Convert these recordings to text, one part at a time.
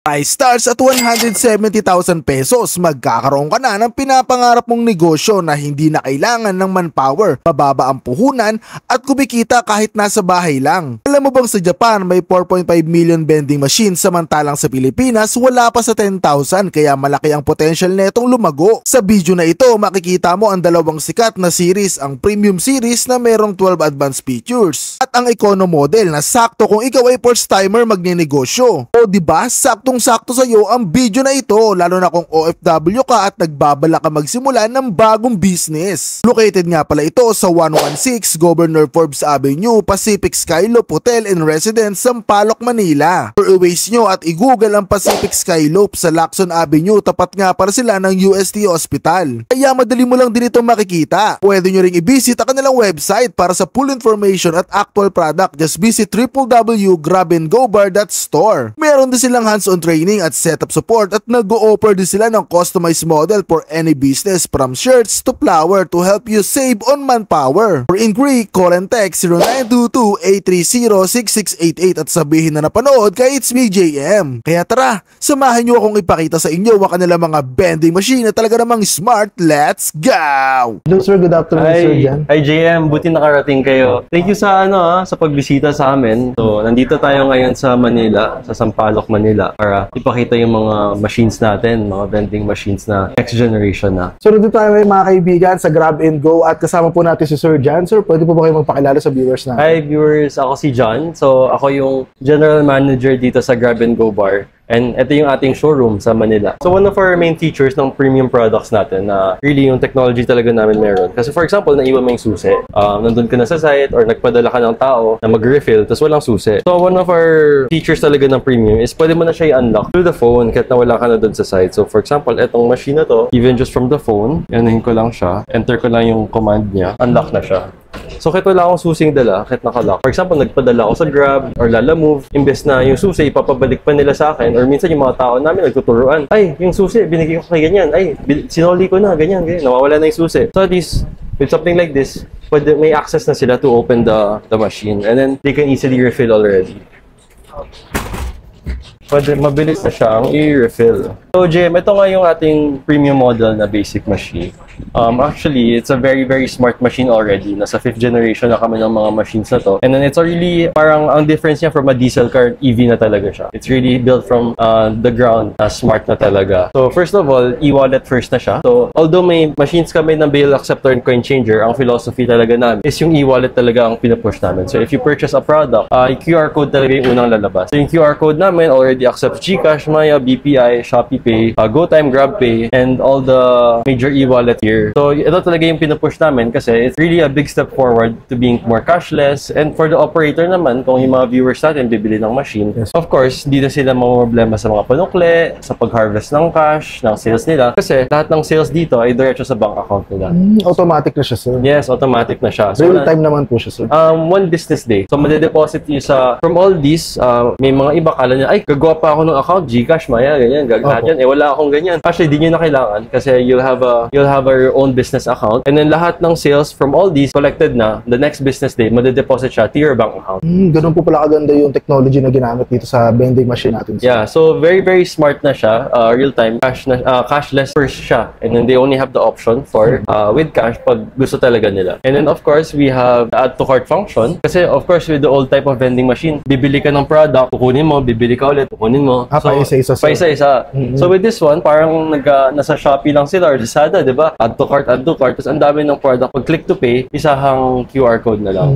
Price starts at 170,000 pesos. Magkakaroon ka na ng pinapangarap mong negosyo na hindi na kailangan ng manpower, mababa ang puhunan at kumikita kahit nasa bahay lang. Alam mo bang sa Japan may 4.5 million vending machines samantalang sa Pilipinas wala pa sa 10,000 kaya malaki ang potential netong lumago. Sa video na ito makikita mo ang dalawang sikat na series, ang Premium Series na merong 12 advanced features at ang Econo model na sakto kung ikaw ay first timer magnenegosyo. O diba sakto sa iyo ang video na ito lalo na kung OFW ka at nagbabala ka magsimula ng bagong business. Located nga pala ito sa 116 Governor Forbes Avenue, Pacific Skylope Hotel and Residence, Sampaloc, Manila. For i-waste nyo at i-google ang Pacific Skylope sa Lacson Avenue, tapat nga para sila ng UST Hospital. Kaya madali mo lang din ito makikita. Pwede nyo ring i-visit ang kanilang website para sa full information at actual product. Just visit www.grabandgobar.store. Meron din silang hands-on training at setup support at nag-o-offer din sila ng customized model for any business from shirts to flower to help you save on manpower. For inquiry, call and text 0922-830-6688 at sabihin na napanood kay It's Me JM. Kaya tara, samahan nyo akong ipakita sa inyo ang kanilang mga vending machine na talaga namang smart. Let's go! Hello sir, good afternoon sir Jan. Hi JM, buti nakarating kayo. Thank you sa sa pagbisita sa amin. So, nandito tayo ngayon sa Manila, sa Sampaloc, Manila para ipakita yung mga machines natin, mga vending machines na next generation na. So, nandito tayo mga kaibigan sa Grab and Go at kasama po natin si Sir Jan. Sir, pwede po ba kayo magpakilala sa viewers natin? Hi viewers, ako si John. So, ako yung General Manager dito sa Grab and Go Bar. And ito yung ating showroom sa Manila. So one of our main features ng premium products natin na really yung technology talaga namin meron. Kasi for example, naiwan mo yung susi. Nandun ka na sa site or nagpadala ka ng tao na mag-refill tapos walang susi. So one of our features talaga ng premium is pwede mo na siya i-unlock through the phone kahit na wala ka na dun sa site. So for example, etong machine na to, even just from the phone, yanin ko lang siya, enter ko lang yung command niya, unlock na siya. So kahit wala akong susing dala, kahit nakalock. For example, nagpadala ako sa Grab or Lalamove, imbes na yung susi, ipapabalik pa nila sa akin or minsan yung mga tao namin nagtuturuan. Ay, yung susi, binigay ko kay ganyan. Ay, sinoli ko na, ganyan. Nawawala na yung susi. So at least, with something like this, pwede, may access na sila to open the machine and then they can easily refill already. Pwede, mabilis na siyang i-refill. So, Jim, ito nga yung ating premium model na basic machine. Actually, it's a very, very smart machine already. Nasa 5th generation na kami ng mga machines na to. And then it's really, parang ang difference niya from a diesel car, EV na talaga siya. It's really built from the ground, smart na talaga. So, first of all, e-wallet first na siya. So, although may machines kami ng bill acceptor and coin changer, ang philosophy talaga namin is yung e-wallet talaga ang pinupush namin. So, if you purchase a product, QR code talaga yung unang lalabas. So, yung QR code namin already accepts GCash, Maya, BPI, ShopeePay, GoTime, GrabPay, and all the major e-wallet here. So, ito talaga yung pinupush namin kasi it's really a big step forward to being more cashless. And for the operator naman, kung yung mga viewers natin bibili ng machine, of course, hindi na sila problema sa mga panukle, sa pag-harvest ng cash, ng sales nila. Kasi lahat ng sales dito ay diretso sa bank account nila. Automatic na siya, sir? Yes, automatic na siya. So, real time naman po siya, sir? One business day. So, madedeposit nyo sa, from all these, may mga iba kala niya, ay, gagawa pa ako ng account, GCash, Maya, ganyan, lahat yan. Eh, wala akong ganyan. Actually, di nyo na kailangan kasi you'll have your own business account. And then lahat ng sales from all these collected na, the next business day, madedeposit siya to your bank account. Ganun po pala kaganda yung technology na ginamit dito sa vending machine natin, sir. Yeah, so very, very smart na siya. Real time, cashless first siya. And then they only have the option for with cash pag gusto talaga nila. And then of course, we have the add to cart function. Kasi of course, with the old type of vending machine, bibili ka ng product, kukunin mo, bibili ka ulit, kukunin mo. Paisa-isa. Paisa-isa. So with this one, parang nasa Shopee lang sila or Lazada, di ba? Add to cart. Tapos ang dami ng product. Pag click to pay, isahang QR code na lang.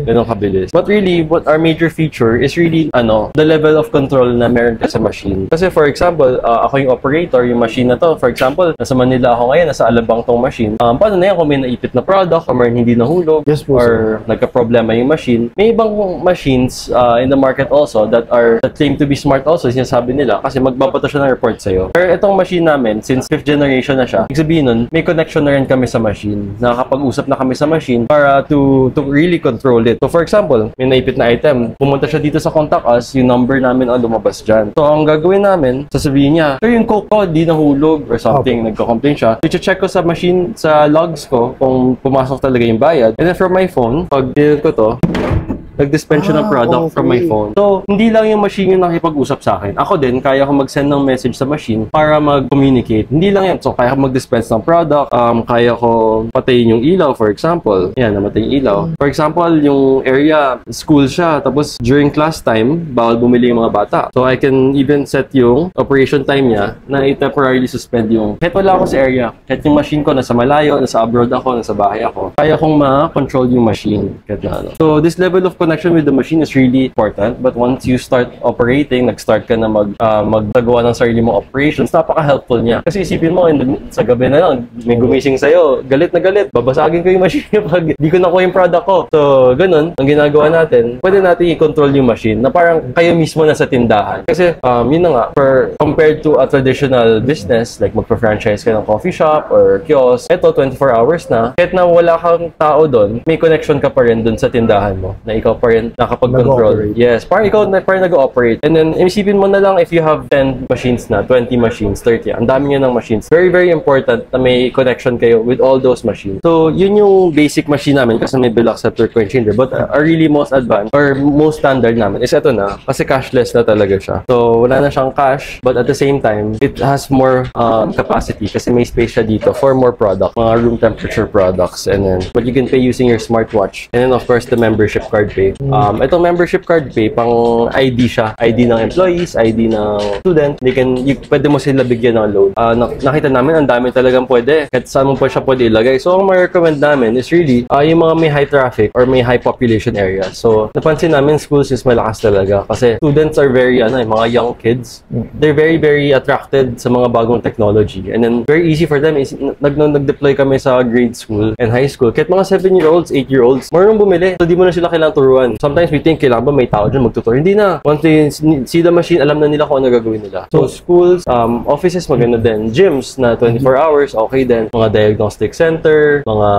Ganun kabilis. But really, what our major feature is really, the level of control na meron ka sa machine. Kasi for example, ako yung operator, yung machine na to, for example, nasa Manila ako ngayon, nasa Alabang tong machine. Paano na yan kung may naipit na product or hindi nahulog or nagka-problema yung machine? May ibang machines in the market also that claim to be smart also, sinasabi nila, kasi magbabato siya ng report sa'yo. Pero itong machine namin, since 5th generation na siya, ibig sabihin nun, may connection na rin kami sa machine. Nakakapag-usap na kami sa machine para to really control it. So for example, may naipit na item, pumunta siya dito sa contact us, yung number namin ang lumabas dyan. So ang gagawin namin, sasabihin niya, pero yung coke ko, di nahulog or something, nagka-complain siya. So check ko sa machine, sa logs ko, kung pumasok talaga yung bayad. And then from my phone, pag dinil ko to, Nag-dispense siya ng product from my phone. So, hindi lang yung machine yung nakipag-usap sa akin. Ako din, kaya ko mag-send ng message sa machine para mag-communicate. Hindi lang yan. So, kaya ko mag-dispense ng product, kaya ko patayin yung ilaw, for example. Yan, namatay yung ilaw. For example, yung area, school siya, tapos during class time, bawal bumili yung mga bata. So, I can even set yung operation time niya na i-temporarily suspend yung kahit wala ako sa area, kahit yung machine ko nasa malayo, nasa abroad ako, nasa bahay ako, kaya kong ma-control yung machine. Kahit na, ano. So, this level of connection with the machine is really important, but once you start operating, nag-start ka na magtagawa ng sarili mong operations, napaka-helpful niya. Kasi isipin mo, sa gabi na lang, may gumising sa'yo, galit na galit, babasagin ko yung machine pag di ko nakuha yung product ko. So, ganun, ang ginagawa natin, pwede natin i-control yung machine na parang kayo mismo na sa tindahan. Kasi, yun na nga, compared to a traditional business, like magpa-franchise ka ng coffee shop or kiosk, eto, 24 hours na, kahit na wala kang tao doon, may connection ka pa rin doon sa tindahan mo, na ikaw pa rin nakapag-control. Yes, parang ikaw na parang nag-ooperate. And then, isipin mo na lang if you have 10 machines na, 20 machines, 30, ang dami nyo ng machines. Very, very important na may connection kayo with all those machines. So, yun yung basic machine namin kasi may bill acceptor, coin changer. But our really most advanced or most standard namin is ito na, kasi cashless na talaga siya. So, wala na siyang cash, but at the same time, it has more capacity kasi may space siya dito for more product, mga room temperature products. And then, but you can pay using your smartwatch. And then, of course, the membership card pay. Itong membership card pay, pang ID siya. ID ng employees, ID ng student. Pwede mo sila bigyan ng load. Nakita namin, ang dami talagang pwede. Kahit saan mo pa siya pwede ilagay. So, ang ma-recommend namin is really, yung mga may high traffic or may high population area. So, napansin namin, schools is malakas talaga. Kasi students are very, mga young kids. They're very, very attracted sa mga bagong technology. And then, very easy for them is, nag-deploy kami sa grade school and high school. Kahit mga 7-year-olds, 8-year-olds, marunong bumili. So, di mo na sila kailangang turuan. Sometimes we think, kailangan ba may tao dyan magtuturo? Hindi na. Once they see the machine, alam na nila kung ano gagawin nila. So, schools, offices, maganda din. Gyms na 24 hours, okay din. Mga diagnostic center, mga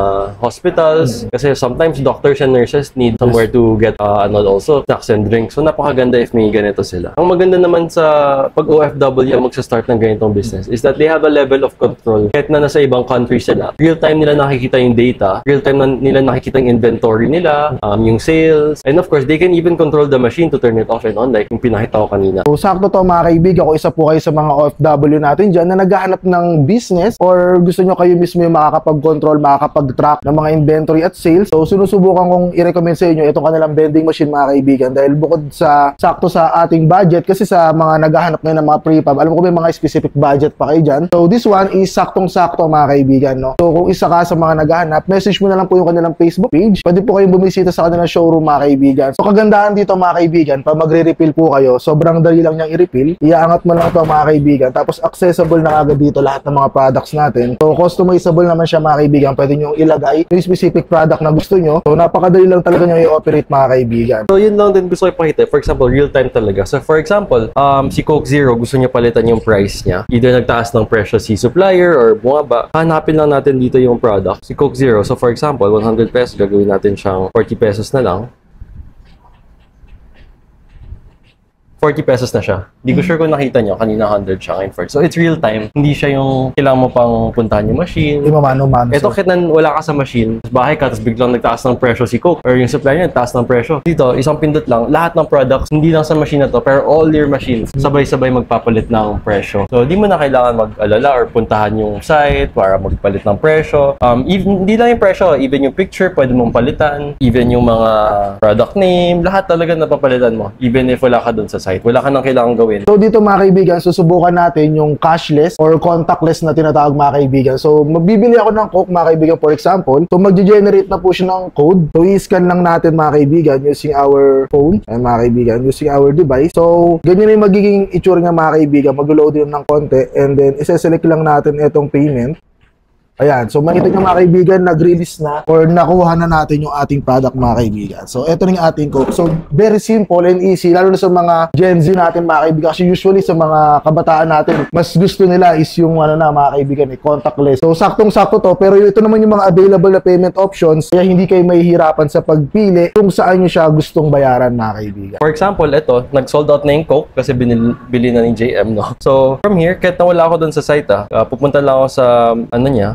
hospitals. Kasi sometimes doctors and nurses need somewhere to get also snacks and drinks. So, napakaganda if may ganito sila. Ang maganda naman sa pag OFW ang magsa-start ng ganitong business is that they have a level of control. Kahit na nasa ibang countries sila, real-time nila nakikita yung data, real-time nila nakikita yung inventory nila, yung sales, and of course, they can even control the machine to turn it off and on like yung pinakita ko kanina. So, sakto to mga kaibigan, ako isa po kayo sa mga OFW natin dyan na naghahanap ng business or gusto nyo kayo mismo yung makakapag-control, makakapag-track ng mga inventory at sales. So, sinusubukan kong i-recommend sa inyo itong kanilang vending machine mga kaibigan dahil bukod sa sakto sa ating budget kasi sa mga naghahanap ngayon ng mga prefab, alam ko may mga specific budget pa kayo dyan. So, this one is saktong-sakto mga kaibigan, no? So, kung isa ka sa mga naghahanap, message mo na lang po yung kanilang Facebook page. Pwede po kayong bumisita sa kanilang showroom mga kaibigan. So, kagandahan dito mga kaibigan, pag magre-refill po kayo, sobrang dali lang niyang i-refill. Iaangat mo lang ito mga kaibigan. Tapos, accessible na agad dito lahat ng mga products natin. So, customizable naman siya mga kaibigan. Pwede nyo ilagay yung specific product na gusto nyo. So, napakadali lang talaga nyo i-operate mga kaibigan. So, yun lang din gusto ko ipakita. For example, real-time talaga. So, for example, si Coke Zero, gusto niya palitan yung price niya. Either nagtaas ng presyo si supplier or bumaba. Hanapin lang natin dito yung product. Si Coke Zero. So, for example, 100 pesos, gagawin natin siyang 40 pesos na lang. 40 pesos na siya. Di ko sure kung nakita nyo, kanina 100 siya ngayon 40. So, it's real time. Hindi siya yung kailangan mo pang puntahan yung machine. Hindi mano-mano. Ito, kahit wala ka sa machine, bahay ka, tapos biglang nagtaas ng presyo si Coke or yung supplier niya, nagtaas ng presyo. Dito, isang pindot lang, lahat ng products, hindi lang sa machine na to, pero all your machines, sabay-sabay magpapalit ng presyo. So, di mo na kailangan mag-alala or puntahan yung site para magpalit ng presyo. Hindi lang yung presyo, even yung picture, pwede mong palitan. Even yung mga product name, lahat talaga napapalitan mo. Even if wala ka dun sa site. Wala ka nang kailangan gawin. So dito mga kaibigan, susubukan natin yung cashless or contactless na tinatawag mga kaibigan. So magbibili ako ng Coke mga kaibigan for example. So magge-generate na po siya ng code. So i-scan lang natin mga kaibigan using our phone. Ay mga kaibigan, using our device. So ganyan yung magiging itsura ng mga kaibigan. Mag-load din ng konti and then isa-select lang natin itong payment. Ayan, so makita nyo mga kaibigan, nag-release na or nakuha na natin yung ating product mga kaibigan. So ito na yung ating Coke. So very simple and easy, lalo na sa mga Gen Z natin mga kaibigan. Kasi usually sa mga kabataan natin, mas gusto nila is yung mga kaibigan, contactless. So saktong-sakto to, pero ito naman yung mga available na payment options, kaya hindi kayo mahihirapan sa pagpili kung saan nyo siya gustong bayaran mga kaibigan. For example, ito, nag-sold out na yung Coke kasi bili na ni JM, no? So from here, kahit na wala ako dun sa site, pupunta lang ako sa,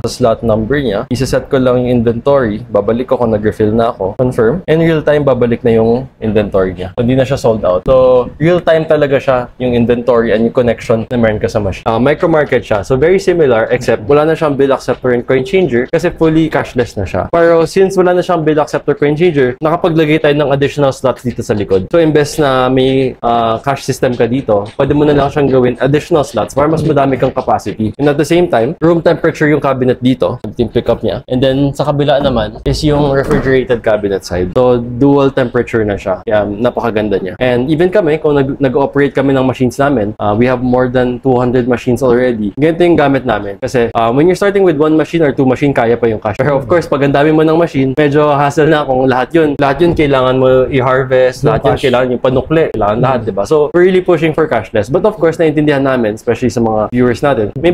sa slot number niya. Isa-set ko lang yung inventory. Babalik ko kung nag-refill na ako. Confirm. And real-time, babalik na yung inventory niya. So, hindi na siya sold out. So, real-time talaga siya yung inventory and yung connection na meron ka sa machine. Micro-market siya. So, very similar except wala na siyang bill acceptor and coin changer kasi fully cashless na siya. Pero since wala na siyang bill acceptor coin changer, nakapaglagay tayo ng additional slots dito sa likod. So, imbes na may cash system ka dito, pwede mo na lang siyang gawin additional slots para mas madami kang capacity. And at the same time, room temperature yung cabinet dito. Yung pick up niya. And then, sa kabila naman is yung refrigerated cabinet side. So, dual temperature na siya. Kaya, napakaganda niya. And even kami, kung nag-operate kami ng machines namin, we have more than 200 machines already. Ganito yung gamit namin. Kasi, when you're starting with 1 machine or 2 machine, kaya pa yung cash. Pero of course, pag ang dami mo ng machine, medyo hassle na kung lahat yun kailangan mo i-harvest, lahat yun kailangan yung panukli, kailangan lahat, diba? So, we're really pushing for cashless. But of course, naiintindihan namin, especially sa mga viewers natin, may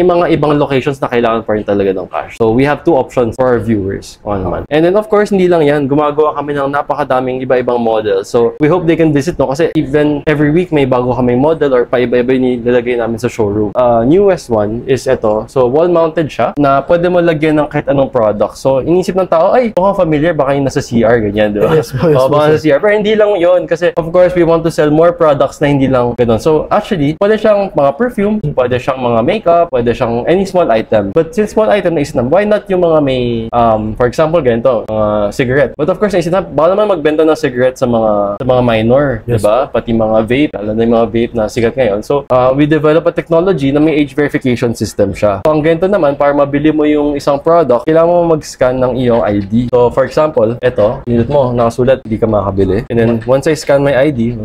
mga ibang locations na kailangan pa rin talaga ng cash. So, we have 2 options for our viewers. Kung ano man. And then, of course, hindi lang yan. Gumagawa kami ng napakadaming iba-ibang models. So, we hope they can visit, no? Kasi even every week, may bago kaming model or pa-iba-iba yung nilalagay namin sa showroom. Newest one is ito. So, wall-mounted siya na pwede mo lagyan ng kahit anong product. So, inisip ng tao, ay, mukhang familiar, baka yung nasa CR, ganyan, diba? Yes, baka nasa CR. Pero hindi lang yun. Kasi, of course, we want to sell more products na hindi lang ganun. So, actually, pwede siyang mga perfume, pwede siyang mga makeup, pwede siyang any small item. But since small item na isip na, why not yung mga may, for example, ganito, cigarette. But of course, naisip na, baka naman magbenta ng cigarette sa mga minor, yes, diba? Pati mga vape, alam na yung mga vape na sigat ngayon. So, we develop a technology na may age verification system siya. So, ang ganito naman, para mabili mo yung isang product, kailangan mo mag-scan ng iyong ID. So, for example, ito, pinindot mo, nakasulat, hindi ka makakabili. And then, once I scan my ID,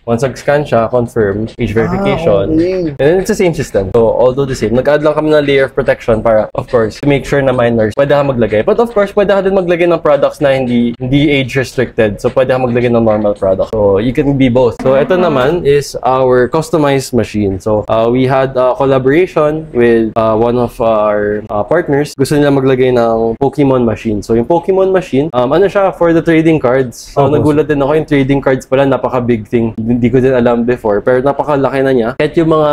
once nag-scan siya, confirm, age verification, okay. And then it's the same system. So, although the same, nag-add lang kami ng layer of protection para, of course, to make sure na minors, pwede ka maglagay. But of course, pwede ka din maglagay ng products na hindi age restricted. So, pwede ka maglagay ng normal product. So, you can be both. So, ito naman is our customized machine. So, we had a collaboration with one of our partners. Gusto nila maglagay ng Pokemon machine. So, yung Pokemon machine, ano siya, for the trading cards. So, nagulat din ako yung trading cards pala, napaka-big thing. Hindi ko din alam before, pero napakalaki na niya. Kahit yung mga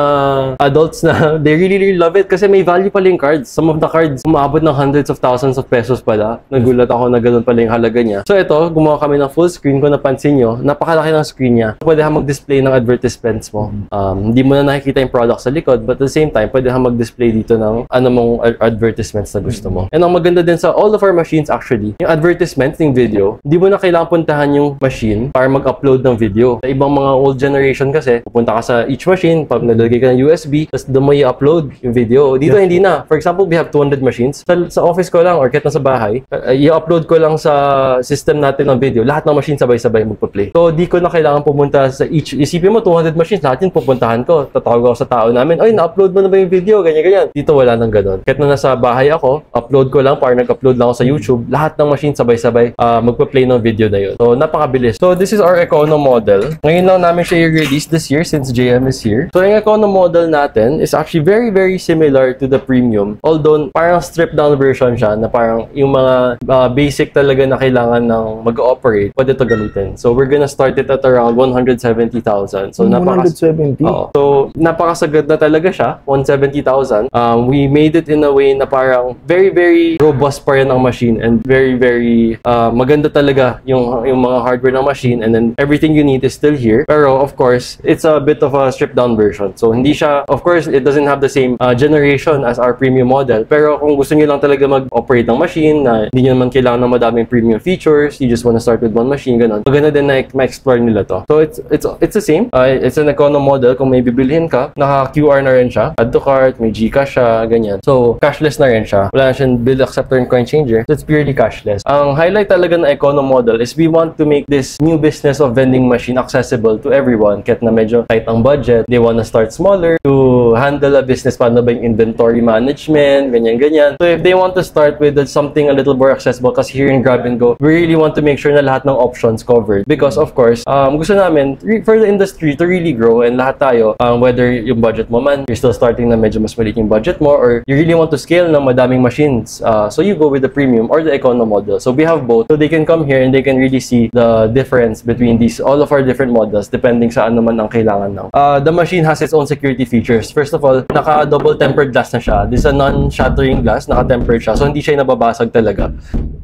adults na, they really love it kasi may value pala yung cards. Some of the cards, umabot ng hundreds of thousands of pesos pala. Nagulat ako na ganun pala yung halaga niya. So ito, gumawa kami ng full screen. Kung napansin nyo, napakalaki ng screen niya. Pwede kang mag-display ng advertisements mo. Hindi mo na nakikita yung product sa likod, but at the same time, pwede kang mag-display dito ng mong advertisements na gusto mo. And ang maganda din sa all of our machines actually, yung advertisements ng video, hindi mo na kailangan puntahan yung machine para mag-upload ng video. Sa ibang mga old generation kasi, pupunta ka sa each machine, pag nalagay ka ng USB, tapos doon mo i-upload yung video. Dito hindi na. For example, we have 200 machines. Sa office ko lang or kahit nasa bahay, i-upload ko lang sa system natin ng video. Lahat ng machine sabay-sabay magpa-play. So, di ko na kailangan pumunta sa each. Isipin mo, 200 machines, lahat yun pupuntahan ko. Tatawag ako sa tao namin, ay, na-upload mo na ba yung video? Ganyan-ganyan. Dito wala nang ganun. Kahit na nasa bahay ako, upload ko lang, para nag-upload lang ako sa YouTube, lahat ng machine sabay-sabay magpa-play ng video na yun. So, napakabilis. So, this is our Econo model. Ngayon lang namin siya i-release this year since JM is here. So, yung Econo model natin is actually very similar to the Premium. Although, parang stripped down version siya na parang yung mga basic talaga na kailangan ng mag-operate, pwede ito gamitin. So, we're gonna start it at around 170,000. So, 170? So, napakasagad na talaga siya, 170,000. We made it in a way na parang very robust pa rin ang machine and very maganda talaga yung mga hardware ng machine, and then everything you need is still here. Pero of course, it's a bit of a stripped down version. So hindi siya, of course, it doesn't have the same generation as our premium model. Pero kung gusto niyo lang talaga mag-operate ng machine na hindi niyo naman kailangan ng madaming premium features, you just want to start with one machine, ganun. Maganda din na ma-explore nila to. So it's the same. It's an Econo model. Kung may bibilhin ka, naka-QR na rin siya. Add to cart, may GCash siya, ganyan. So cashless na rin siya. Wala na siyang bill acceptor and coin changer. So it's purely cashless. Ang highlight talaga ng Econo model is we want to make this new business of vending machine accessible to everyone. Kahit na medyo tight ang budget, they want to start smaller to handle a business. Paano ba yung inventory management, ganyan. So if they want to start with something a little more accessible, kasi here in Grab and Go, we really want to make sure na lahat ng options covered. Because of course, gusto namin for the industry to really grow, and lahat tayo, whether yung budget mo man, you're still starting na medyo mas maliit yung budget mo, or you really want to scale ng madaming machines, so you go with the premium or the Econo model. So we have both. So they can come here and they can really see the difference between all of our different models depending sa ano man ang kailangan ng. The machine has its own security features. first of all, naka-double tempered glass na siya. This is a non-shattering glass, naka-tempered siya. So hindi siya nababasag talaga.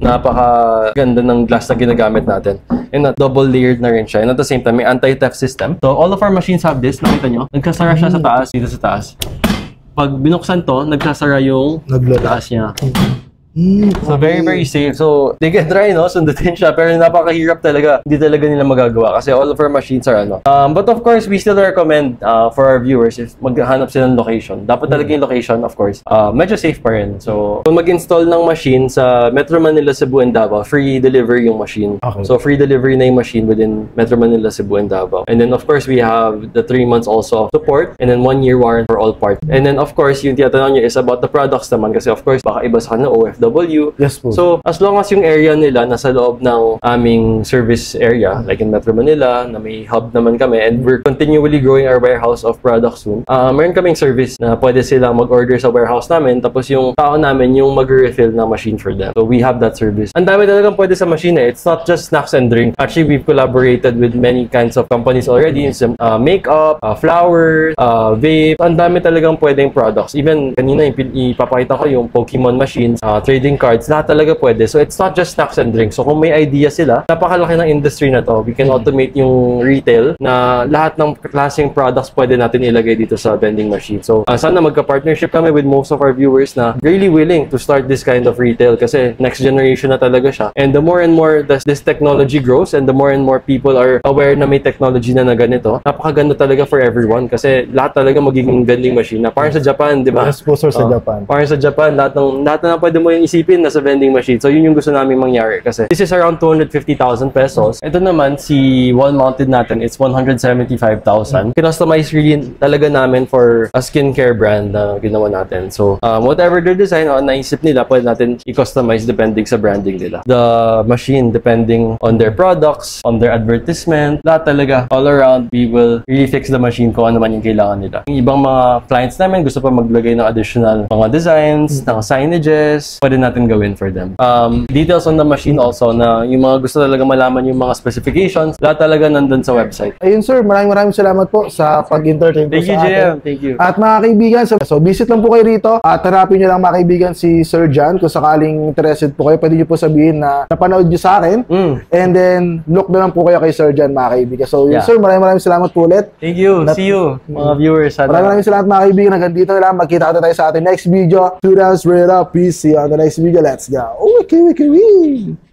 Napaka-ganda ng glass na ginagamit natin. And double layered na rin siya. And at the same time, may anti-theft system. So all of our machines have this. Nakita nyo? Nagkasara siya sa taas, dito sa taas. Pag binuksan to, nagsasara yung taas niya. So very, very safe. So they can try, no? Sundutin siya. Pero napakahirap talaga. Hindi talaga nila magagawa kasi all of our machines are ano. But of course, we still recommend for our viewers if maghanap sila ng location. Dapat talaga yung location, of course. Medyo safe pa rin. So kung mag-install ng machine sa Metro Manila, Cebu, and Davao, free delivery yung machine. Okay. So free delivery na yung machine within Metro Manila, Cebu, and Davao. And then of course, we have the 3 months also of support and then 1-year warranty for all parts. And then of course, yung tinatanong nyo is about the products naman kasi of course, baka iba sa kanila OFW. Yes po. So, as long as yung area nila nasa loob ng aming service area, like in Metro Manila, na may hub naman kami, and we're continually growing our warehouse of products soon, meron kaming service na pwede silang mag-order sa warehouse namin, tapos yung tao namin yung mag-refill ng machine for them. So, we have that service. Ang dami talagang pwede sa machine eh. It's not just snacks and drinks. Actually, we've collaborated with many kinds of companies already. Some makeup, flowers, vape. Ang dami talagang pwedeng products. Even kanina ipapakita ko yung Pokemon machines, trading cards, lahat talaga pwede. So, it's not just snacks and drinks. So, kung may idea sila, napakalaki ng industry na to. We can automate yung retail na lahat ng klaseng products pwede natin ilagay dito sa vending machine. So, sana magka-partnership kami with most of our viewers na really willing to start this kind of retail kasi next generation na talaga siya. And the more and more this technology grows and the more and more people are aware na may technology na ganito, napakaganda talaga for everyone kasi lahat talaga magiging vending machine na parang sa Japan, di ba? Yes po, sir, sa Japan. Parang sa Japan, lahat na pwede mo yung isipin nasa vending machine. So, yun yung gusto namin mangyari kasi this is around 250,000 pesos. Ito naman, si wall-mounted natin, it's 175,000. Kinostomize really talaga namin for a skincare brand na ginawa natin. So, whatever their design o naisip nila, pwede natin i-customize depending sa branding nila. The machine, depending on their products, on their advertisement, lahat talaga, all around, we will really fix the machine kung ano man yung kailangan nila. Yung ibang mga clients namin, gusto pa maglagay ng additional mga designs, ng signages, pwede natin gawin for them. Details on the machine also na yung mga gusto talaga malaman yung mga specifications, lahat talaga nandun sa website. Ayun sir, maraming salamat po sa pag-entertain po Thank you, sa atin. JM. Thank you. At mga kaibigan, so visit lang po kayo rito at hanapin nyo lang mga kaibigan si Sir John kung sakaling interested po kayo. Pwede nyo po sabihin na napanood nyo sa akin and then look na lang po kayo kay Sir John mga kaibigan. So yun, sir, maraming salamat po ulit. Thank you. See you mga viewers. Maraming salamat mga kaibigan. Hanggang dito na lang. Magkita tayo sa ating next video. 2 rounds, straight up. Peace. See you on the next video. Let's go. Wiki.